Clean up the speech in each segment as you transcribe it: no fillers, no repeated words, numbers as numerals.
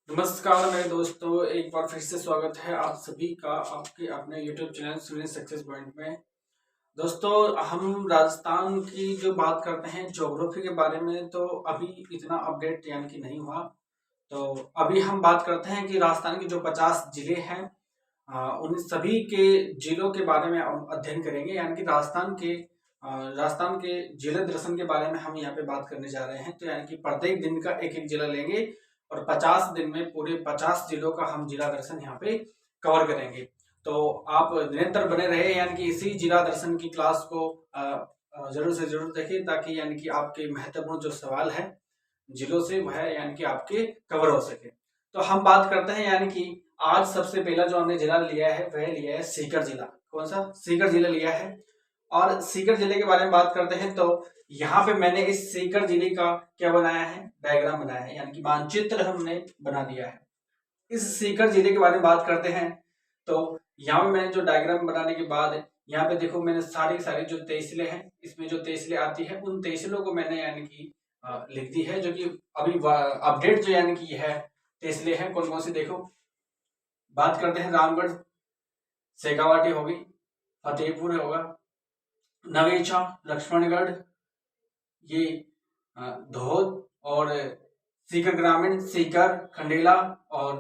नमस्कार मेरे दोस्तों, एक बार फिर से स्वागत है आप सभी का आपके अपने YouTube channel student success point में। दोस्तों, हम राजस्थान की जो बात करते हैं ज्योग्राफी के बारे में, तो अभी इतना अपडेट यानी कि नहीं हुआ। तो अभी हम बात करते हैं कि राजस्थान के जो 50 जिले हैं, उन सभी के जिलों के बारे में हम अध्ययन करेंगे। यानी कि राजस्थान के जिला दर्शन के बारे में हम यहाँ पे बात करने जा रहे हैं। तो यानी कि प्रत्येक दिन का एक एक जिला लेंगे और 50 दिन में पूरे 50 जिलों का हम जिला दर्शन यहाँ पे कवर करेंगे। तो आप निरंतर बने रहे, यानी कि इसी जिला दर्शन की क्लास को जरूर से जरूर देखें, ताकि यानी कि आपके महत्वपूर्ण जो सवाल है जिलों से वह यानी कि आपके कवर हो सके। तो हम बात करते हैं, यानी कि आज सबसे पहला जो हमने जिला लिया है वह लिया है सीकर जिला। कौन सा? सीकर जिला लिया है। और सीकर जिले के बारे में बात करते हैं, तो यहाँ पे मैंने इस सीकर जिले का क्या बनाया है, डायग्राम बनाया है, यानी कि मानचित्र हमने बना दिया है। इस सीकर जिले के बारे में बात करते हैं, तो यहाँ पे मैंने जो डायग्राम बनाने के बाद यहाँ पे देखो, मैंने सारी जो तहसीलें हैं, इसमें जो तहसीलें आती है उन तहसीलों को मैंने यानी कि लिख दी है, जो कि अभी अपडेट जो यानी कि है तहसीलें हैं कौन कौन सी। देखो, बात करते हैं रामगढ़, शेखावाटी होगी, फतेहपुर होगा, नवेचा, लक्ष्मणगढ़, ये धोद, और सीकर ग्रामीण, सीकर, खंडेला, और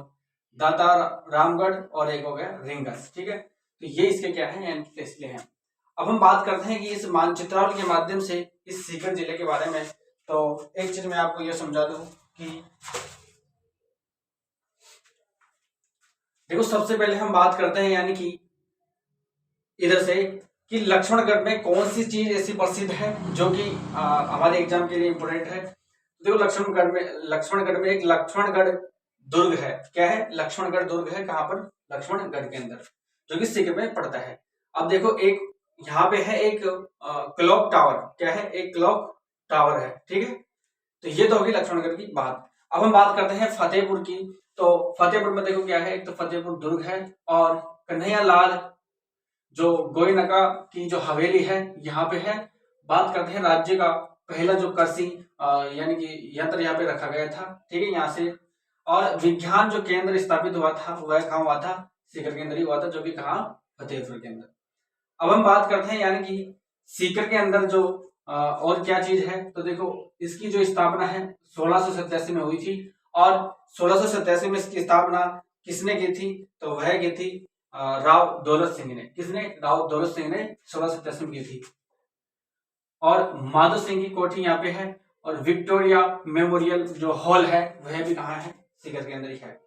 दाता रामगढ़, और एक हो गया रिंगस। ठीक है, तो ये इसके क्या है, यानी तहसीलें हैं। अब हम बात करते हैं कि इस मानचित्रावली के माध्यम से इस सीकर जिले के बारे में। तो एक चीज मैं आपको ये समझा दूं कि देखो, सबसे पहले हम बात करते हैं यानी कि इधर से कि लक्ष्मणगढ़ में कौन सी चीज ऐसी प्रसिद्ध है जो कि हमारे एग्जाम के लिए इंपोर्टेंट है। देखो, लक्ष्मणगढ़ में एक लक्ष्मणगढ़ दुर्ग है। क्या है? लक्ष्मणगढ़ दुर्ग है। कहां पर? लक्ष्मणगढ़ के अंदर, जो कि सीकर में पड़ता है। अब देखो, एक यहाँ पे है एक क्लॉक टावर। क्या है? एक क्लॉक टावर है। ठीक है, तो ये तो होगी लक्ष्मणगढ़ की बात। अब हम बात करते हैं फतेहपुर की। तो फतेहपुर में देखो क्या है, एक तो फतेहपुर दुर्ग है, और कन्हैया लाल जो गोयनका की जो हवेली है यहाँ पे है। बात करते हैं राज्य का पहला जो कृषि यानी कि यंत्र यहाँ पे रखा गया था। ठीक है, यहाँ से। और विज्ञान जो केंद्र स्थापित हुआ था वह कहाँ हुआ था? सीकर के अंदर ही हुआ था, जो कि कहाँ? फतेहपुर के अंदर। अब हम बात करते हैं यानी कि सीकर के अंदर जो और क्या चीज है, तो देखो, इसकी जो स्थापना है 1687 में हुई थी। और 1687 में इसकी स्थापना किसने की थी? तो वह की थी राव दौलत सिंह ने। किसने? राव दौलत सिंह ने 1687 की थी। और माधो सिंह की कोठी यहाँ पे है, और विक्टोरिया मेमोरियल जो हॉल है वह भी कहाँ है? सीकर के अंदर ही है।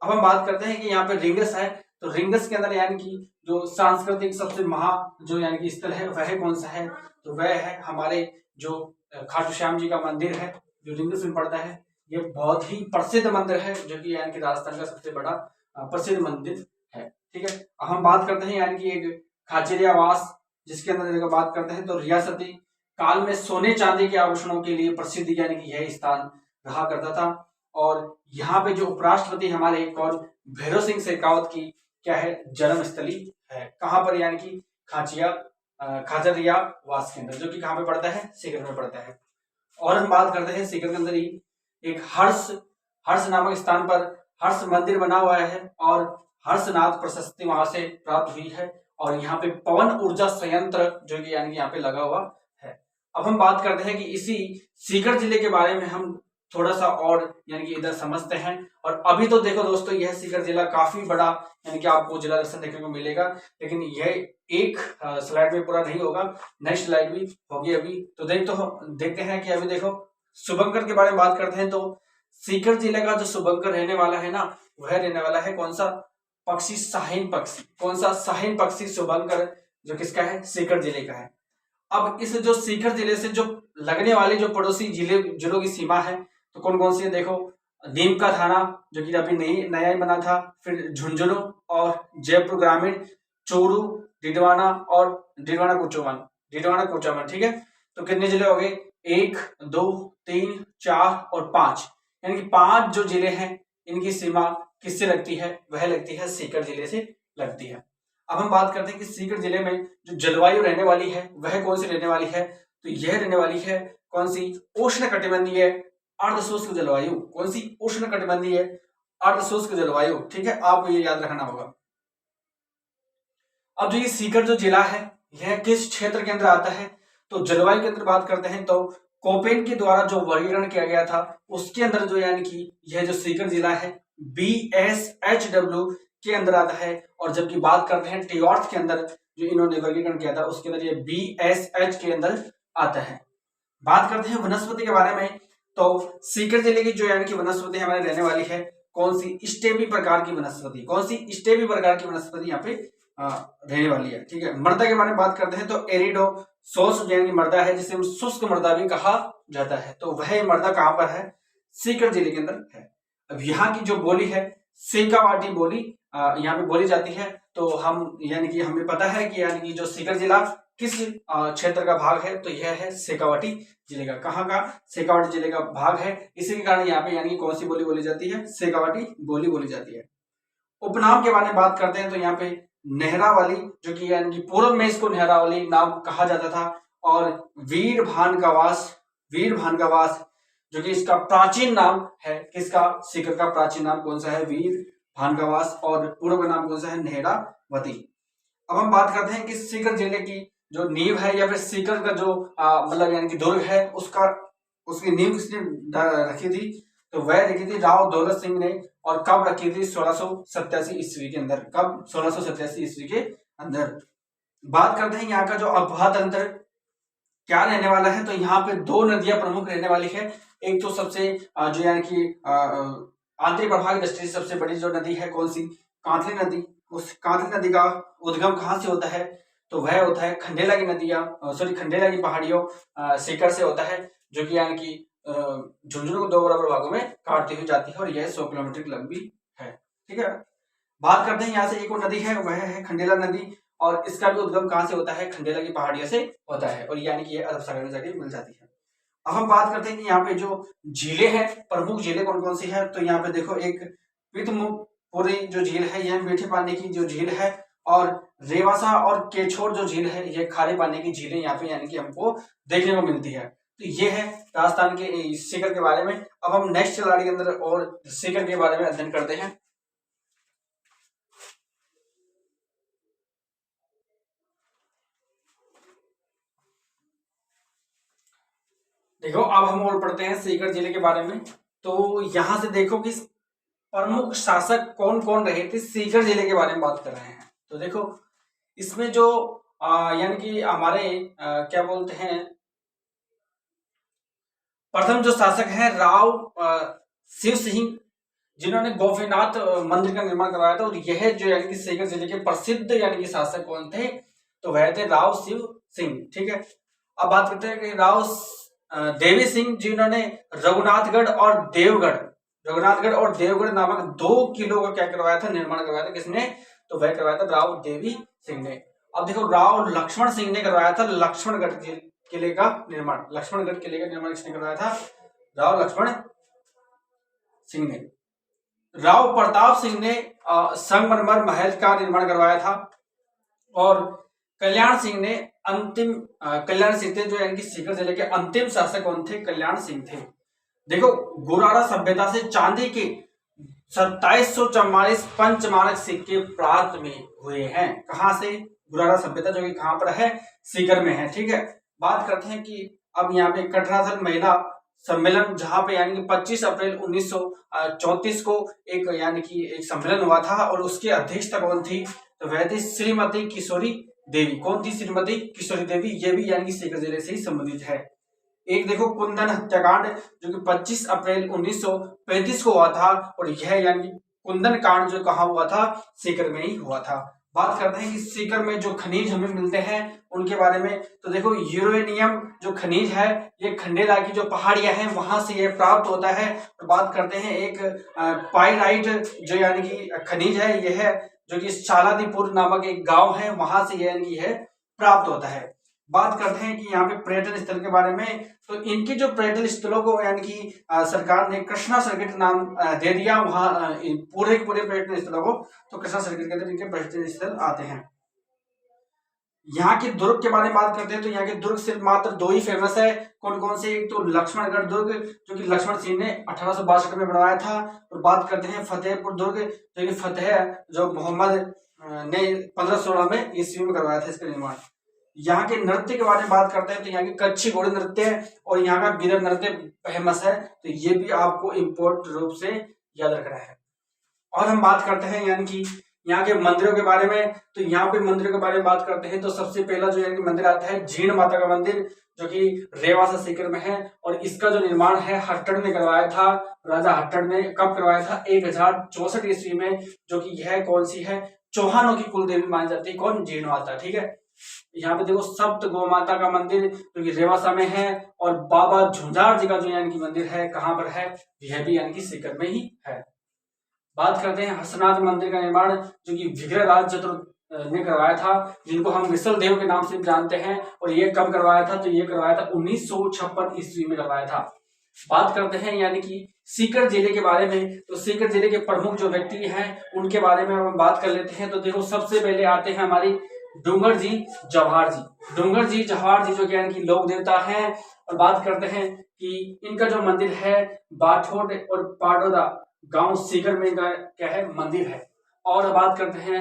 अब हम बात करते हैं कि यहाँ पे रिंगस है। तो रिंगस के अंदर यानी कि जो सांस्कृतिक सबसे जो यानी कि स्थल है वह कौन सा है? तो वह है हमारे जो खाटू श्याम जी का मंदिर है, जो रिंगस में पड़ता है। ये बहुत ही प्रसिद्ध मंदिर है, जो कि यानी कि राजस्थान का सबसे बड़ा प्रसिद्ध मंदिर है। ठीक है, अब हम बात करते हैं यानी कि एक खाचरियावास, जिसके अंदर देखो बात करते हैं, तो रियासती काल में सोने चांदी के आभूषणों के लिए प्रसिद्ध यानी कि यह स्थान रहा करता था। और यहाँ पे जो उपराष्ट्रपति हमारे कौन? भैरव सिंह शेखावत की क्या है? जन्म स्थली है। कहां पर? यानी कि खाचरियावास के अंदर, जो कि कहां पे पड़ता है? सीकर में पड़ता है। और हम बात करते हैं सीकर के अंदर ही एक हर्ष नामक स्थान पर हर्ष मंदिर बना हुआ है, और हर्षनाथ प्रशस्ति वहां से प्राप्त हुई है। और यहाँ पे पवन ऊर्जा संयंत्र जो कि यानी कि यहाँ पे लगा हुआ है। अब हम बात करते हैं कि इसी सीकर जिले के बारे में हम थोड़ा सा और यानी कि इधर समझते हैं। और अभी तो देखो दोस्तों, यह सीकर जिला काफी बड़ा यानी कि आपको जिला दर्शन देखने को मिलेगा, लेकिन यह एक स्लाइड में पूरा नहीं होगा, नेक्स्ट स्लाइड भी होगी अभी। तो देखते हैं कि अभी देखो, शुभंकर के बारे में बात करते हैं। तो सीकर जिले का जो शुभंकर रहने वाला है ना, वह रहने वाला है कौन सा? पक्षी, शाहीन पक्षी। कौन सा? शाहीन पक्षी शुभंकर, जो किसका है? सीकर जिले का है। अब इस जो सीकर जिले से जो लगने वाली जो पड़ोसी जिलों की सीमा है, तो कौन कौन सी है? देखो, नीम का थाना, जो कि अभी नया ही बना था, फिर झुंझुनू और जयपुर ग्रामीण, चोरू, डिडवाना और डिडवाना कुचामन। ठीक है, तो कितने जिले हो गए? 1 2 3 4 और 5, यानी कि 5 जो जिले हैं, इनकी सीमा किससे लगती है? वह लगती है सीकर जिले से लगती है। अब हम बात करते हैं कि सीकर जिले में जो जलवायु रहने वाली है वह कौन सी रहने वाली है? तो यह रहने वाली है कौन सी? उष्ण कटिबंधीय अर्धशुष्क जलवायु, कौन सी? उष्णकटिबंधीय अर्धशुष्क जलवायु, ठीक है, आपको ये याद रखना होगा। अब जो ये सीकर जो जिला है यह किस क्षेत्र के अंदर आता है? तो जलवायु के अंदर बात करते हैं तो कोपेन के द्वारा जो वर्गीकरण किया गया था उसके अंदर जो यानी कि यह जो सीकर जिला है BSHW के अंदर आता है। और जबकि बात करते हैं टिऑर्थ के अंदर जो इन्होंने वर्गीकरण किया था उसके अंदर ये BSH के अंदर आता है। बात करते हैं वनस्पति के बारे में तो सीकर जिले की जो यानी कि वनस्पति हमारे रहने वाली है कौन सी? स्टेबी प्रकार की वनस्पति। कौन सी? स्टेबी प्रकार की वनस्पति यहाँ पे रहने वाली है, ठीक है। मृदा के बारे में बात करते हैं तो एरिडो सोस यानी कि मृदा है जिसे हम शुष्क मृदा भी कहा जाता है। तो वह मृदा कहाँ पर है? सीकर जिले के अंदर है। अब यहाँ की जो बोली है सेकावाटी बोली यहाँ पे बोली जाती है। तो हम यानी कि हमें पता है कि यानी कि जो सीकर जिला किस क्षेत्र का भाग है? तो यह है शेखावाटी जिले का। कहाँ का? शेखावाटी जिले का भाग है। इसी के कारण यहाँ पे यानी कि कौन सी बोली बोली जाती है? शेखावाटी बोली बोली जाती है। उपनाम के बारे में बात करते हैं तो यहाँ पे नेहरावाली जो कि यानी कि पूर्व में इसको नेहरावाली नाम कहा जाता था। और वीर भानकावास जो कि इसका प्राचीन नाम है। किसका? सीकर का प्राचीन नाम कौन सा है? वीर भानकावास। और पूर्व का नाम कौन सा है? नेहरावती। अब हम बात करते हैं कि सीकर जिले की जो नींव है या फिर सीकर का जो मतलब यानी कि दुर्ग है उसकी नींव किसने रखी थी? तो वह रखी थी राव दौलत सिंह ने। और कब रखी थी? 1687 ईस्वी के अंदर। कब? 1687 ईस्वी के अंदर। बात करते हैं यहाँ का जो आबोहवा तंत्र क्या रहने वाला है? तो यहाँ पे दो नदियां प्रमुख रहने वाली है। एक तो सबसे जो यानी कि आंतरिक प्रवाह की दृष्टि से सबसे बड़ी जो नदी है कौन सी? कांतली नदी। उस कांतली नदी का उद्गम कहाँ से होता है? तो वह होता है खंडेला की खंडेला की पहाड़ियों सीकर से होता है जो कि यानी कि झुंझुनू को दो बराबर भागों में काटती हुई जाती है और यह 100 किलोमीटर लंबी है, ठीक है। बात करते हैं यहाँ से एक और नदी है वह है खंडेला नदी। और इसका भी उद्गम कहाँ से होता है? खंडेला की पहाड़ियों से होता है और यानी कि ये अरब सागर में जाके मिल जाती है। अब हम बात करते हैं कि यहाँ पे जो झीलें हैं प्रमुख झीलें कौन कौन सी है? तो यहाँ पे देखो एक पितमुपुरी जो झील है यह मीठे पानी की जो झील है। और रेवासा और केछोर जो झील है ये खारे पानी की झीलें यहाँ पे यानी कि हमको देखने को मिलती है। तो ये है राजस्थान के सीकर के बारे में। अब हम नेक्स्ट स्लाइड के अंदर और सीकर के बारे में अध्ययन करते हैं। देखो अब हम और पढ़ते हैं सीकर जिले के बारे में। तो यहां से देखो कि प्रमुख शासक कौन कौन रहे थे सीकर जिले के बारे में बात कर रहे हैं। तो देखो इसमें जो यानी कि हमारे क्या बोलते हैं प्रथम जो शासक है राव शिव सिंह जिन्होंने गोपीनाथ मंदिर का निर्माण करवाया था। और यह जो यानी कि सीकर जिले के प्रसिद्ध यानी कि शासक कौन थे? तो वह थे राव शिव सिंह, ठीक है। अब बात करते हैं कि राव देवी सिंह जिन्होंने रघुनाथगढ़ और देवगढ़ नामक 2 किलो का क्या करवाया था? निर्माण करवाया था। किसने? तो वह करवाया था राव देवी सिंह ने। अब देखो राव लक्ष्मण सिंह ने करवाया था लक्ष्मणगढ़ किले का निर्माण। लक्ष्मणगढ़ किले का निर्माण किसने करवाया था? राव लक्ष्मण सिंह ने। राव प्रताप सिंह ने संगमरमर महल का निर्माण करवाया था। और कल्याण सिंह ने कल्याण सिंह थे जो यानी कि सीकर जिले के अंतिम शासक कौन थे? कल्याण सिंह थे। देखो गुरारा सभ्यता से चांदी के 2744 पंचमानक सिक्के प्राप्त में हुए हैं। कहां से? गुरारा सभ्यता जो कि कहां पर है? सीकर में है, ठीक है। बात करते हैं कि अब यहाँ पे कटराथल महिला सम्मेलन जहां पे यानी कि 25 अप्रैल 1934 को एक यानी कि एक सम्मेलन हुआ था और उसकी अध्यक्षता कौन थी? तो वह थी श्रीमती किशोरी देवी। कौन थी? श्रीमती किशोरी देवी। ये भी यानी कि सीकर जिले से ही संबंधित है। एक देखो कुंदन हत्याकांड जो कि 25 अप्रैल 1935 को हुआ था। और यह यानी कि कुंदन कांड जो कहाँ हुआ था? सीकर में ही हुआ था। बात करते हैं कि सीकर में जो खनिज हमें मिलते हैं उनके बारे में। तो देखो यूरेनियम जो खनिज है ये खंडेला की जो पहाड़ियां हैं वहां से ये प्राप्त होता है। और बात करते हैं एक पाइराइट जो यानी कि खनिज है यह है जो कि शालादीपुर नामक एक गांव है वहां से यानी कि यह प्राप्त होता है। बात करते हैं कि यहाँ पे पर्यटन स्थल के बारे में। तो इनकी जो पर्यटन स्थलों को यानी कि सरकार ने कृष्णा सर्किट नाम दे दिया वहां पूरे के पूरे पर्यटन स्थलों को। तो कृष्णा सर्किट के अंदर इनके पर्यटन स्थल आते हैं। यहाँ के दुर्ग के बारे में बात करते हैं तो यहाँ के दुर्ग सिर्फ मात्र 2 ही फेमस है। कौन कौन से? एक तो लक्ष्मणगढ़ दुर्ग जो कि लक्ष्मण सिंह ने 1862 में बनवाया था, और बात करते हैं फतेहपुर दुर्ग जो कि फतेह जो मोहम्मद ने 1516 में ईस्वी में करवाया था इसका निर्माण। यहाँ के नृत्य के बारे में बात करते हैं तो यहाँ की कच्छी घोड़ी नृत्य और यहाँ का गिरह नृत्य फेमस है, तो ये भी आपको इम्पोर्टेंट रूप से याद रखना है। और हम बात करते हैं यानी कि यहाँ के मंदिरों के बारे में, तो यहाँ पे मंदिरों के बारे में बात करते हैं तो सबसे पहला जो यानी कि मंदिर आता है जीण माता का मंदिर जो कि रेवासा सीकर में है, और इसका जो निर्माण है हट्टड़ ने करवाया था। राजा हट्टड़ ने कब करवाया था? 1064 ईस्वी में, जो कि यह कौन सी है? चौहानों की कुल देवी मानी जाती है। कौन? जीण माता। ठीक है, यहाँ पे देखो सप्त गौ माता का मंदिर जो कि रेवासा में है, और बाबा झुंझार जी का जो यानी कि मंदिर है कहाँ पर है? यह भी यानी कि सीकर में ही है। बात करते हैं हसनाथ मंदिर का निर्माण जो कि विग्रहराज चतुर्थ ने करवाया था, जिनको हम विसल देव के नाम से जानते हैं, और ये कब करवाया था? तो ये करवाया था 1956 ईस्वी में करवाया था। बात करते हैं यानी कि सीकर जिले के बारे में, तो सीकर जिले के प्रमुख जो व्यक्ति हैं उनके बारे में हम बात कर लेते हैं। तो देखो सबसे पहले आते हैं हमारी डूंगर जी जवाहर जी। डूंगर जी जवाहर जी जो कि यानी कि लोक देवता हैं, और बात करते हैं कि इनका जो मंदिर है बाठोट और पाडोदा गांव सीकर में क्या है? मंदिर है। और बात करते हैं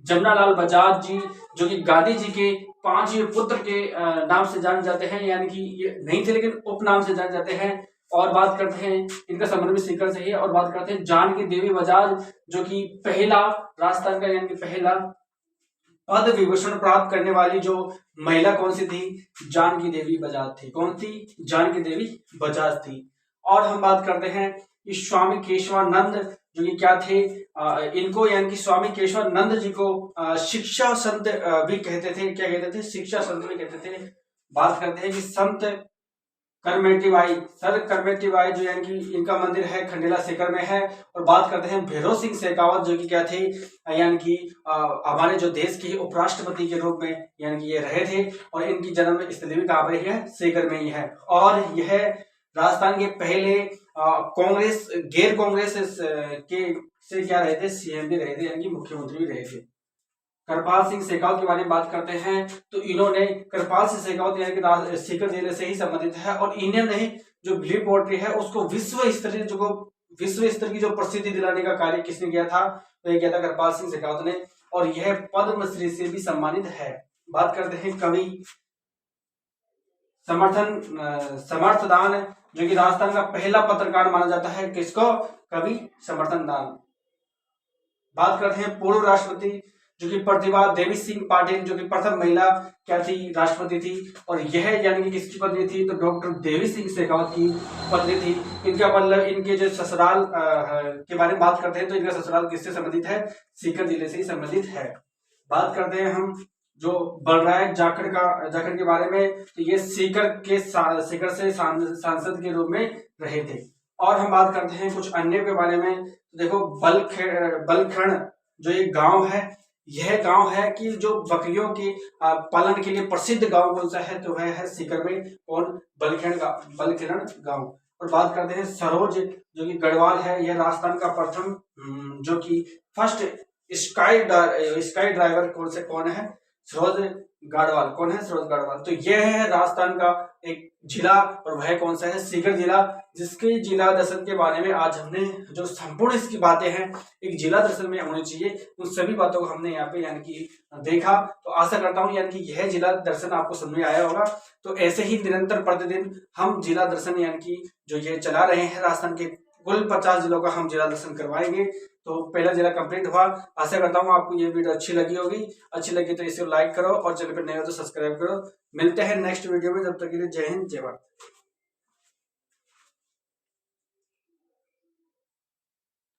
जमनालाल बजाज जी जो कि गांधी जी के 5वें पुत्र के नाम से जाने जाते हैं, यानी कि ये नहीं थे लेकिन उपनाम से जाने जाते हैं। और बात करते हैं इनका संबंध भी सीकर से ही है। और बात करते हैं जानकी देवी बजाज जो कि पहला राजस्थान का यानी कि पहला पद्म विभूषण प्राप्त करने वाली जो महिला कौन सी थी? जानकी देवी बजाज थी। कौन थी? जानकी देवी बजाज थी। और हम बात करते हैं कि स्वामी केशवानंद जो कि क्या थे? इनको यानी कि स्वामी केशवानंद जी को शिक्षा संत भी कहते थे। क्या कहते थे? शिक्षा संत भी कहते थे। बात करते हैं कि संत करमेटीबाई, सर करमेटीबाई जो यानी कि इनका मंदिर है खंडेला सीकर में है। और बात करते हैं भैरव सिंह शेखावत जो कि क्या थे? यानी कि हमारे जो देश के उपराष्ट्रपति के रूप में यानी कि ये रहे थे, और इनकी जन्म स्थली भी कहाँ पर ही है? सीकर में ही है। और यह राजस्थान के पहले कांग्रेस गैर कांग्रेस के से क्या रहे थे? सीएम भी रहे थे, यानी कि मुख्यमंत्री भी रहे थे। कृपाल सिंह शेखावत के बारे में बात करते हैं तो इन्होंने कृपाल सिंह शेखावत यानी कि सीकर जिले से ही संबंधित है, और इन्होंने जो ब्लू पोएट्री है उसको विश्व स्तर की जो प्रसिद्धि दिलाने का कार्य किसने किया था? तो ये किया था कृपाल सिंह शेखावत ने, और यह पद्मश्री से भी सम्मानित है। बात करते हैं कवि समर्थदान जो कि राजस्थान का पहला पत्रकार माना जाता है। किसको? कवि समर्थन दान। बात करते हैं पूर्व राष्ट्रपति जो कि प्रतिभा देवी सिंह पाटिल जो कि प्रथम महिला क्या थी? राष्ट्रपति थी। और यह यानी कि किसकी पत्नी थी? तो डॉक्टर देवी सिंह शेखावत की पत्नी थी। इनका मतलब इनके जो ससुराल के बारे में बात करते हैं तो इनका ससुराल किससे संबंधित है? सीकर जिले से ही संबंधित है। बात करते हैं हम जो बलराय जाखड़ के बारे में, तो ये सीकर से सांसद के रूप में रहे थे। और हम बात करते हैं कुछ अन्य के बारे में, तो देखो बलखण जो एक गांव है, यह गांव है कि जो बकरियों के पालन के लिए प्रसिद्ध गांव कौन सा है? तो वह है सीकर में कौन? बलखण गांव। और बात करते हैं सरोज जो कि गढ़वाल है, यह राजस्थान का प्रथम जो कि फर्स्ट स्काई ड्राइवर कौन है? सरोज गाढ़वाल। कौन है? सरोज गाढ़वाल। तो यह है राजस्थान का एक जिला, और वह कौन सा है? सीकर जिला, जिसके जिला दर्शन के बारे में आज हमने जो संपूर्ण इसकी बातें हैं एक जिला दर्शन में होनी चाहिए, उन सभी बातों को हमने यहाँ पे यानी कि देखा। तो आशा करता हूँ यानी कि यह जिला दर्शन आपको समझ में आया होगा। तो ऐसे ही निरंतर प्रतिदिन हम जिला दर्शन यानी कि जो ये चला रहे हैं राजस्थान के कुल 50 जिलों का हम जिला दर्शन करवाएंगे। तो पहला जिला कंप्लीट हुआ। आशा करता हूँ आपको ये वीडियो अच्छी लगी होगी। अच्छी लगी तो इसे लाइक करो, और चैनल पर नए हो तो सब्सक्राइब करो। मिलते हैं नेक्स्ट वीडियो में, जब तक के लिए जय हिंद जय भारत।